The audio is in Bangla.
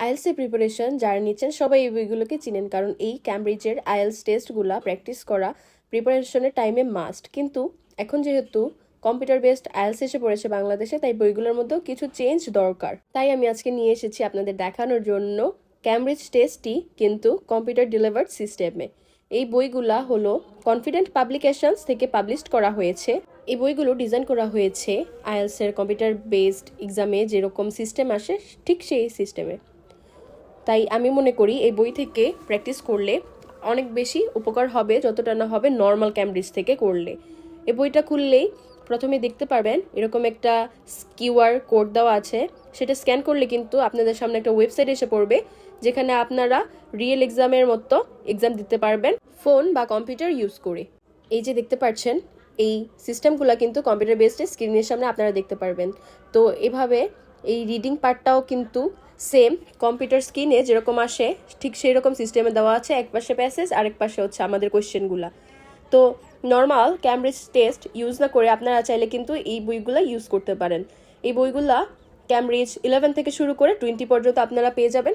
আইএলস এর প্রিপারেশন যারা নিচ্ছেন সবাই এই বইগুলোকে চিনেন, কারণ এই ক্যামব্রিজের আইএলস টেস্টগুলো প্র্যাকটিস করা প্রিপারেশনের টাইমে মাস্ট। কিন্তু এখন যেহেতু কম্পিউটার বেসড আইএলস এসে পড়েছে বাংলাদেশে, তাই বইগুলোর মধ্যেও কিছু চেঞ্জ দরকার। তাই আমি আজকে নিয়ে এসেছি আপনাদের দেখানোর জন্য ক্যামব্রিজ টেস্টটি কিন্তু কম্পিউটার ডেলিভার্ড সিস্টেমে। এই বইগুলা হলো কনফিডেন্ট পাবলিকেশনস থেকে পাবলিশ করা হয়েছে। এই বইগুলো ডিজাইন করা হয়েছে আইএলস এর কম্পিউটার বেসড এক্সামে যেরকম সিস্টেম আসে ঠিক সেই সিস্টেমে। তাই আমি মনে করি এই বই থেকে প্র্যাকটিস করলে অনেক বেশি উপকার হবে যতটা না হবে নর্মাল ক্যামব্রিজ থেকে করলে। এই বইটা খুললেই প্রথমে দেখতে পারবেন এরকম একটা কিউআর কোড দেওয়া আছে, সেটা স্ক্যান করলে কিন্তু আপনাদের সামনে একটা ওয়েবসাইট এসে পড়বে, যেখানে আপনারা রিয়েল এক্সামের মতো এক্সাম দিতে পারবেন ফোন বা কম্পিউটার ইউজ করে। এই যে দেখতে পাচ্ছেন এই সিস্টেমগুলো কিন্তু কম্পিউটার বেসড স্ক্রিনের সামনে আপনারা দেখতে পারবেন। তো এভাবে এই রিডিং পার্টটাও কিন্তু সেম কম্পিউটার স্ক্রিনে যেরকম আসে ঠিক সেই রকম সিস্টেমে দেওয়া আছে। এক পাশে প্যাসেজ, আরেক পাশে হচ্ছে আমাদের কোয়েশ্চেনগুলো। তো নর্মাল ক্যামব্রিজ টেস্ট ইউজ না করে আপনারা চাইলে কিন্তু এই বইগুলো ইউজ করতে পারেন। এই বইগুলা ক্যামব্রিজ 11 থেকে শুরু করে 20 পর্যন্ত আপনারা পেয়ে যাবেন